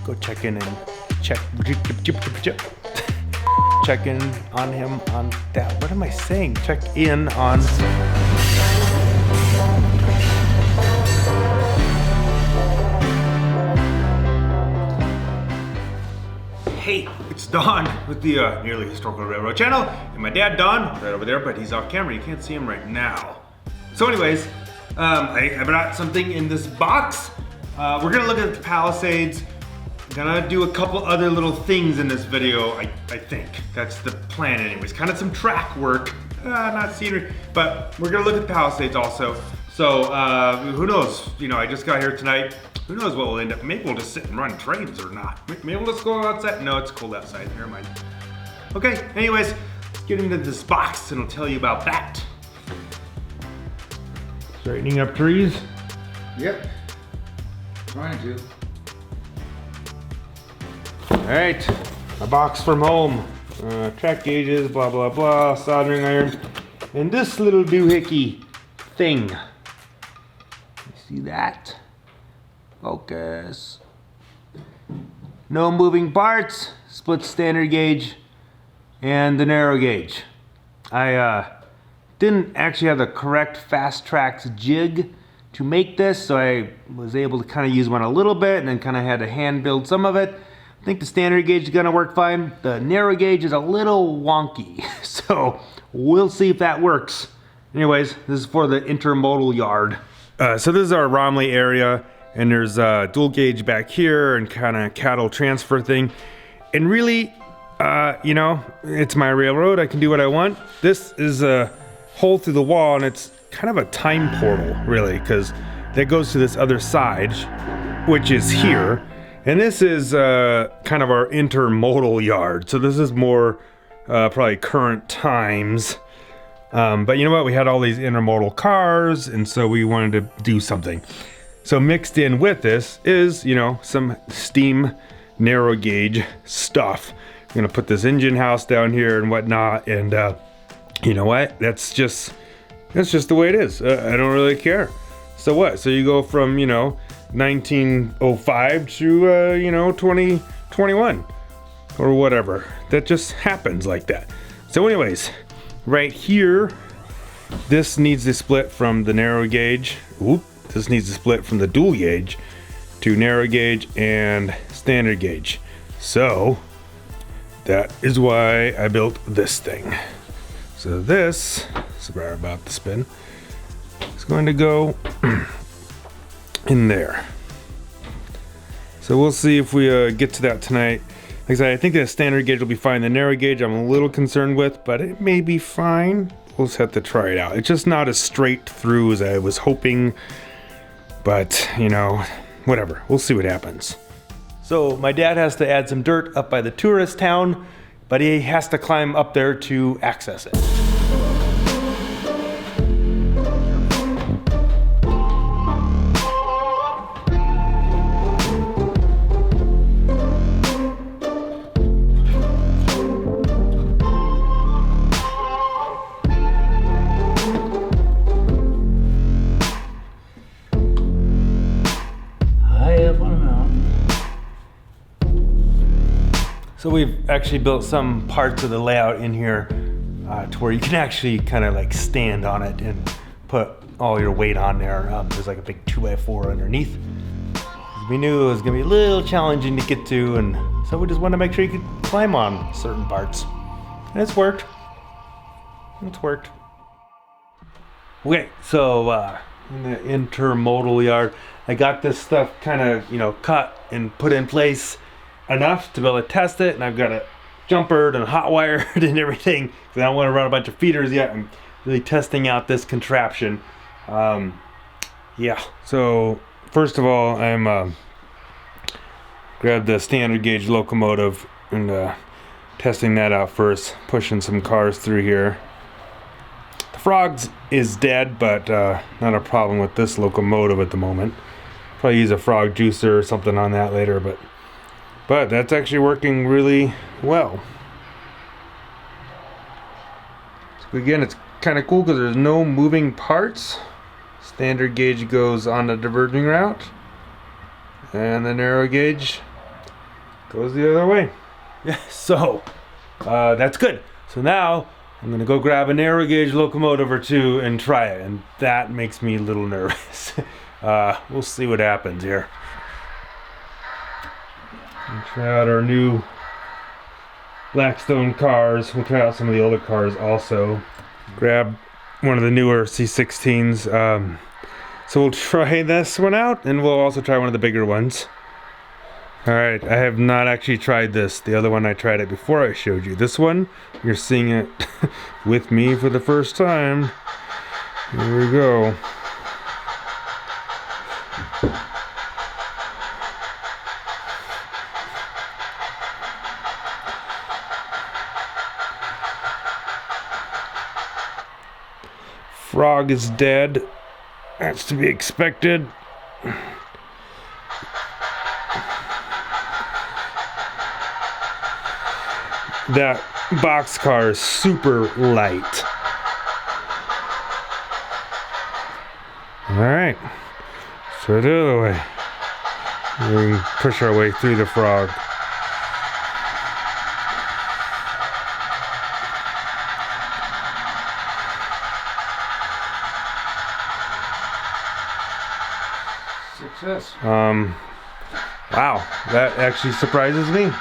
go check in and check in on him on that. What am I saying? Check in on. Hey, it's Don with the Nearly Historical Railroad channel, and my dad Don, right over there, but he's off camera, you can't see him right now. So anyways, I brought something in this box. We're gonna look at the Palisades. I'm gonna do a couple other little things in this video, I think. That's the plan anyways. Kind of some track work, not scenery, but we're gonna look at the Palisades also. So who knows, you know, I just got here tonight. Who knows what we'll end up, maybe we'll just sit and run trains or not. Maybe we'll just go outside. No, it's cold outside, never mind. Okay, anyways, let's get into this box and I'll tell you about that. Straightening up trees? Yep, trying to. All right, a box from home. Track gauges, blah, blah, blah, soldering iron, and this little doohickey thing. You see that? Focus. No moving parts, split standard gauge, and the narrow gauge. I didn't actually have the correct Fast Tracks jig to make this, so I was able to kind of use one a little bit and then kind of had to hand build some of it. I think the standard gauge is gonna work fine. The narrow gauge is a little wonky, so we'll see if that works. Anyways, this is for the intermodal yard. So this is our Romley area, and there's a dual gauge back here and kind of cattle transfer thing. And really, you know, it's my railroad, I can do what I want. This is a hole through the wall, and it's kind of a time portal, really, because that goes to this other side, which is here. And this is kind of our intermodal yard. So this is more probably current times. But you know what? We had all these intermodal cars, and so we wanted to do something. So mixed in with this is, you know, some steam narrow gauge stuff. I'm gonna put this engine house down here and whatnot, and you know what? That's just the way it is. I don't really care. So what? So you go from, you know, 1905 to you know, 2021 or whatever. That just happens like that. So anyways, right here, this needs to split from the narrow gauge. Oop. This needs to split from the dual gauge to narrow gauge and standard gauge. So that is why I built this thing. So this, sorry about the spin, is going to go in there. So we'll see if we get to that tonight. Like I said, I think the standard gauge will be fine. The narrow gauge I'm a little concerned with, but it may be fine. We'll just have to try it out. It's just not as straight through as I was hoping. But, you know, whatever. We'll see what happens. So my dad has to add some dirt up by the tourist town, but he has to climb up there to access it. So we've actually built some parts of the layout in here to where you can actually kind of like stand on it and put all your weight on there. There's like a big 2x4 underneath. We knew it was gonna be a little challenging to get to, and so we just wanted to make sure you could climb on certain parts. And it's worked. It's worked. Okay, so in the intermodal yard, I got this stuff kind of, you know, cut and put in place enough to be able to test it, and I've got it jumpered and hot wired and everything because I don't want to run a bunch of feeders yet. I'm really testing out this contraption. Yeah, so first of all, I'm grabbed the standard gauge locomotive and testing that out first, pushing some cars through here. The Frogs is dead, but not a problem with this locomotive at the moment. Probably use a frog juicer or something on that later, but that's actually working really well. So again, it's kind of cool because there's no moving parts. Standard gauge goes on the diverging route, and the narrow gauge goes the other way. Yeah, so that's good. So now I'm gonna go grab a narrow gauge locomotive or two and try it, and that makes me a little nervous. We'll see what happens here. We'll try out our new Blackstone cars. We'll try out some of the older cars also. Grab one of the newer C16s. So we'll try this one out, and we'll also try one of the bigger ones. Alright, I have not actually tried this. The other one I tried it before I showed you. This one, you're seeing it with me for the first time. Here we go. Frog is dead. That's to be expected. That boxcar is super light. Alright. Let's try it the other way. We can push our way through the frog. Success. Wow, that actually surprises me.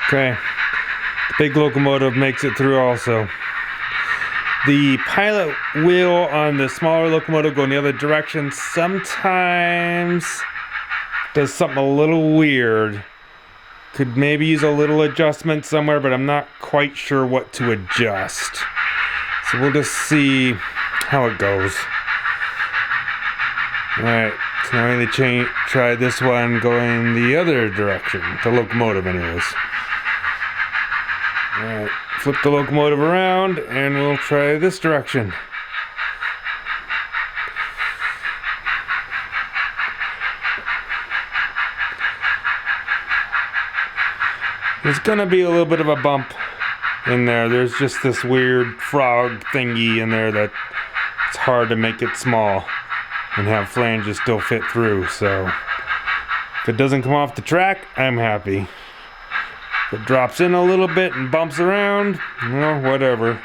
Okay, the big locomotive makes it through also. The pilot wheel on the smaller locomotive going the other direction sometimes does something a little weird. Could maybe use a little adjustment somewhere, but I'm not quite sure what to adjust. So we'll just see how it goes. Alright, so now I'm going to try this one going the other direction. The locomotive anyways. Alright, flip the locomotive around and we'll try this direction. There's gonna be a little bit of a bump in there. There's just this weird frog thingy in there that it's hard to make it small and have flanges still fit through. So if it doesn't come off the track, I'm happy. If it drops in a little bit and bumps around, well, whatever.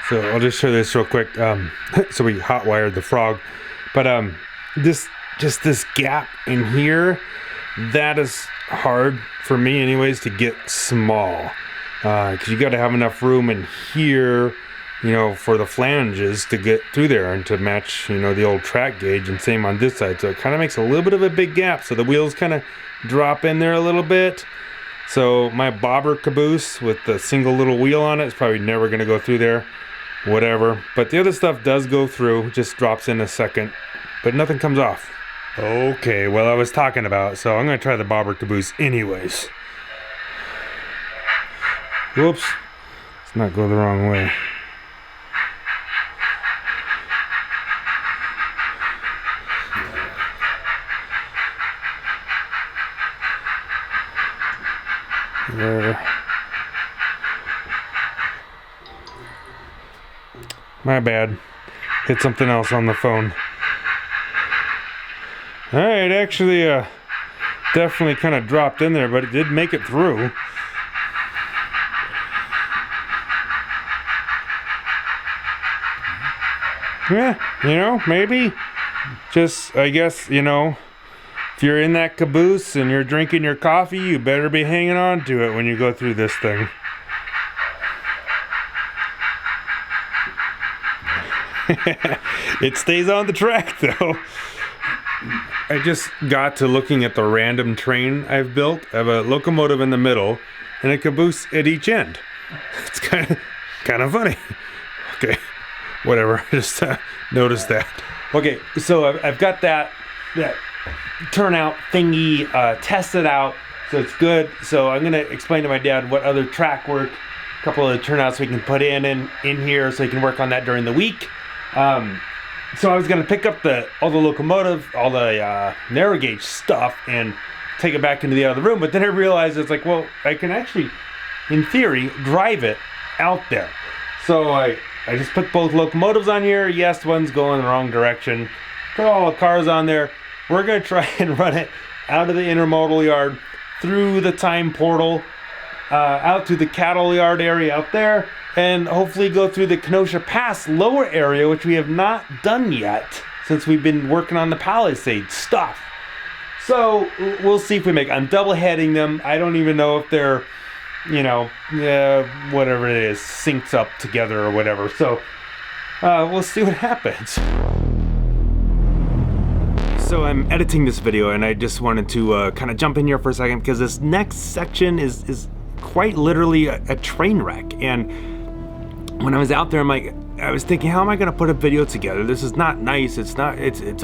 So I'll just show this real quick. So we hot wired the frog. But this gap in here, that is hard for me anyways to get small. Because you got to have enough room in here, you know, for the flanges to get through there and to match, you know, the old track gauge, and same on this side. So it kind of makes a little bit of a big gap. So the wheels kind of drop in there a little bit. So my bobber caboose with the single little wheel on it is probably never going to go through there. Whatever, but the other stuff does go through, just drops in a second, but nothing comes off. Okay, well, I was talking about, so I'm gonna try the bobber caboose anyways. Whoops, let's not go the wrong way. There. My bad. Hit something else on the phone. Alright, actually definitely kind of dropped in there, but it did make it through. Yeah, you know, maybe. Just, I guess, you know, if you're in that caboose and you're drinking your coffee, you better be hanging on to it when you go through this thing. It stays on the track though. I just got to looking at the random train I've built. I have a locomotive in the middle and a caboose at each end. It's kind of funny. Okay, whatever. I just noticed that. Okay, so I've got that turnout thingy tested out, so it's good. So I'm gonna explain to my dad what other track work, a couple of turnouts we can put in here, so he can work on that during the week. So I was gonna pick up all the locomotive, all the narrow gauge stuff, and take it back into the other room. But then I realized it's like, well, I can actually, in theory, drive it out there. So I just put both locomotives on here. Yes, one's going the wrong direction. Put all the cars on there. We're gonna try and run it out of the intermodal yard, through the time portal, out to the cattle yard area up there, and hopefully go through the Kenosha Pass lower area, which we have not done yet since we've been working on the Palisade stuff. So we'll see if we make. I'm double heading them. I don't even know if they're, you know, whatever it is, syncs up together or whatever. So we'll see what happens. So I'm editing this video, and I just wanted to kind of jump in here for a second, because this next section is quite literally a train wreck. And when I was out there, I was thinking, how am I gonna put a video together? This is not nice. It's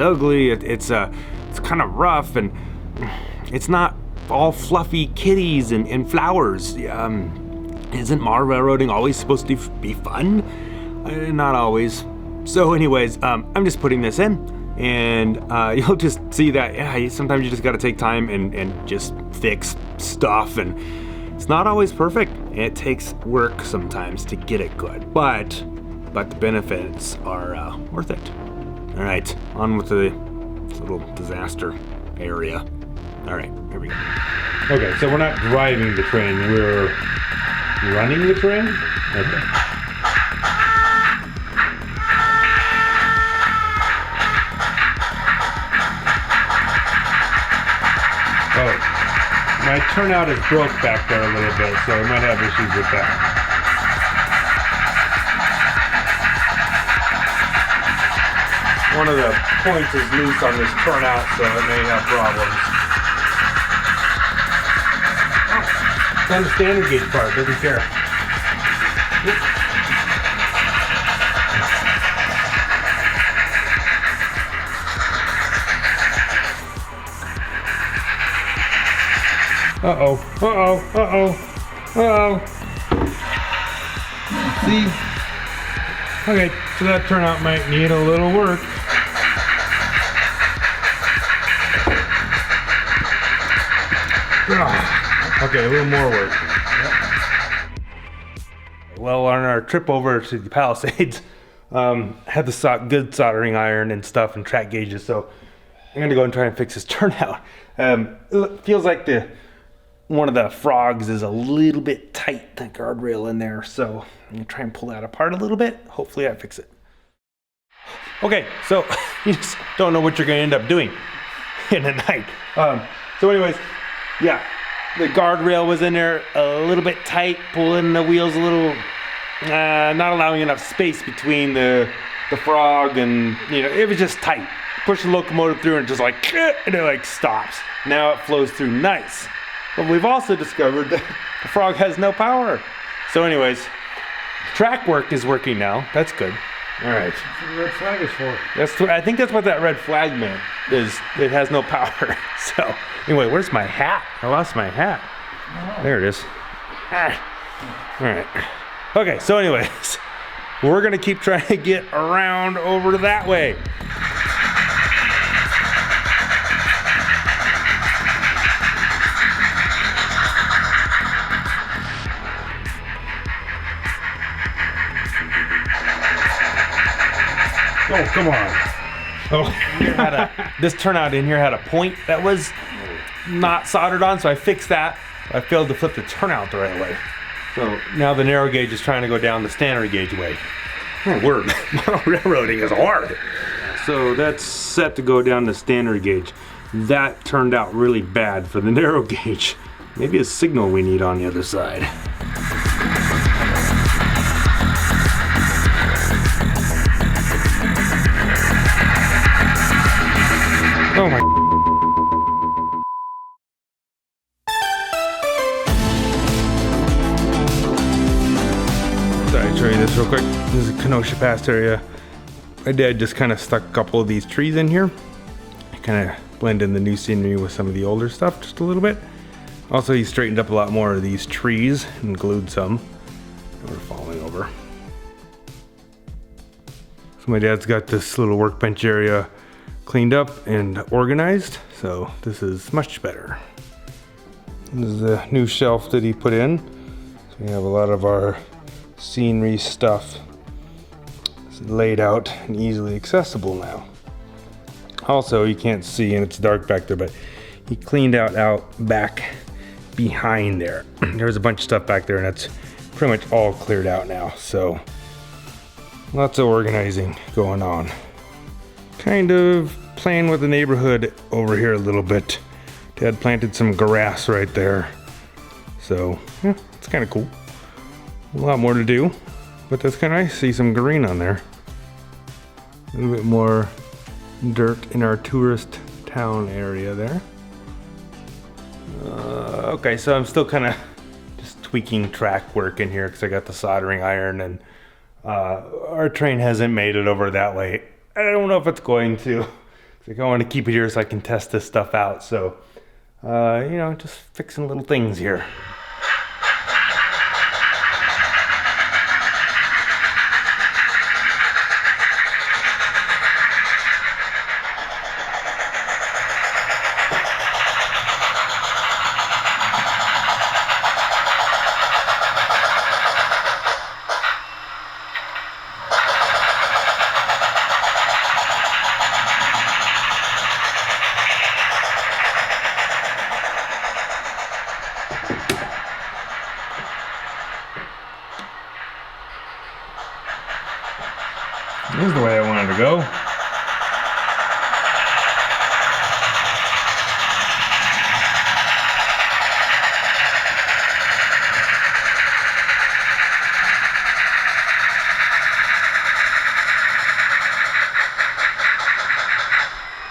ugly. It's kind of rough, and it's not all fluffy kitties and flowers. Isn't Mar railroading always supposed to be fun? Not always. So anyways, I'm just putting this in. And you'll just see that, yeah, sometimes you just gotta take time and just fix stuff, and it's not always perfect. It takes work sometimes to get it good, but the benefits are worth it. All right, on with the little disaster area. All right, here we go. Okay, so we're not driving the train, we're running the train? Okay. Oh, my turnout is broke back there a little bit, so I might have issues with that. One of the points is loose on this turnout, so it may have problems. Oh, it's on the standard gauge part, doesn't care. Uh-oh, uh-oh, uh-oh, uh-oh. See? Okay, so that turnout might need a little work. Okay, a little more work. Well, on our trip over to the Palisades, had the good soldering iron and stuff and track gauges, so I'm gonna go and try and fix this turnout. It feels like one of the frogs is a little bit tight, the guardrail in there, so I'm gonna try and pull that apart a little bit. Hopefully I fix it. Okay, so you just don't know what you're gonna end up doing in the night. So anyways, yeah, the guardrail was in there a little bit tight, pulling the wheels a little, not allowing enough space between the frog and, you know, it was just tight. Push the locomotive through and just like, and it like stops. Now it flows through nice. But we've also discovered that the frog has no power. So anyways, track work is working now. That's good. All right. That's what the red flag is for. I think that's what that red flag meant, is it has no power. So anyway, where's my hat? I lost my hat. Oh. There it is. All right. Okay, so anyways, we're gonna keep trying to get around over to that way. Oh, come on. Oh, this turnout in here had a point that was not soldered on, so I fixed that. I failed to flip the turnout the right way. So now the narrow gauge is trying to go down the standard gauge way. Oh, word. Railroading is hard. So that's set to go down the standard gauge. That turned out really bad for the narrow gauge. Maybe a signal we need on the other side. Oh my. Sorry, I'll show you this real quick. This is a Kenosha Pass area. My dad just kind of stuck a couple of these trees in here. Kind of blend in the new scenery with some of the older stuff just a little bit. Also, he straightened up a lot more of these trees and glued some that were falling over. So my dad's got this little workbench area cleaned up and organized, so this is much better. This is the new shelf that he put in. So we have a lot of our scenery stuff laid out and easily accessible now. Also, you can't see and it's dark back there, but he cleaned out back behind there. There's a bunch of stuff back there and it's pretty much all cleared out now. So lots of organizing going on. Kind of playing with the neighborhood over here a little bit. Dad planted some grass right there. So yeah, it's kind of cool. A lot more to do, but that's kind of nice. See some green on there. A little bit more dirt in our tourist town area there. Okay, so I'm still kind of just tweaking track work in here because I got the soldering iron and our train hasn't made it over that way. I don't know if it's going to. I want to keep it here so I can test this stuff out. So, you know, just fixing little things here. This is the way I wanted to go.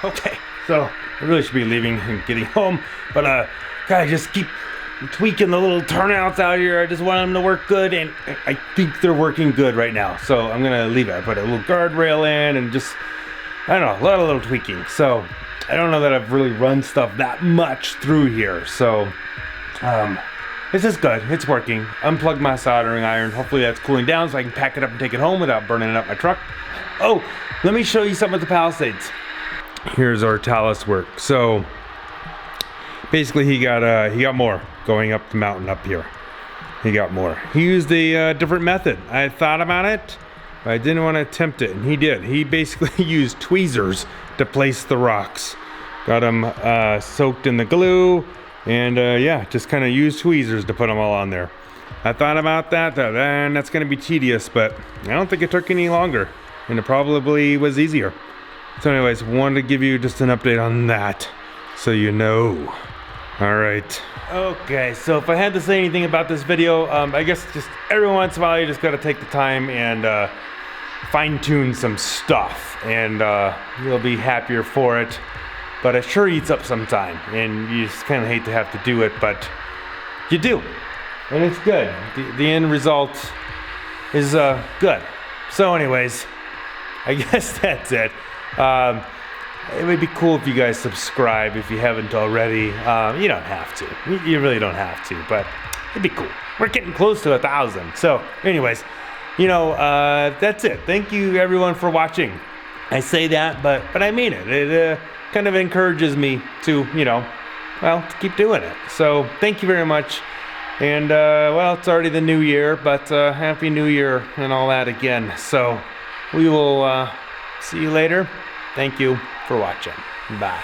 Okay, so I really should be leaving and getting home, but gotta just keep tweaking the little turnouts out here. I just want them to work good, and I think they're working good right now. So I'm gonna leave it. I put a little guardrail in and just, I don't know, a lot of little tweaking. So I don't know that I've really run stuff that much through here. So this is good, it's working. Unplugged my soldering iron. Hopefully that's cooling down so I can pack it up and take it home without burning up my truck. Oh, let me show you some of the Palisades. Here's our Talus work. So basically he got more going up the mountain up here. He got more. He used a different method. I thought about it, but I didn't want to attempt it, and he did. He basically used tweezers to place the rocks. Got them soaked in the glue, and yeah, just kind of used tweezers to put them all on there. I thought about that, and that's going to be tedious, but I don't think it took any longer, and it probably was easier. So anyways, wanted to give you just an update on that, so you know. All right. Okay, so if I had to say anything about this video, I guess just every once in a while you just gotta take the time and fine-tune some stuff, and you'll be happier for it. But it sure eats up some time, and you just kind of hate to have to do it, but you do, and it's good. The end result is good. So anyways, I guess that's it. It would be cool if you guys subscribe if you haven't already. You don't have to. You really don't have to, but it'd be cool. We're getting close to 1,000. So anyways, you know, that's it. Thank you everyone for watching. I say that, but I mean it. It kind of encourages me to, you know, well, to keep doing it. So thank you very much. And well, it's already the new year, but Happy New Year and all that again. So we will see you later. Thank you for watching. Bye.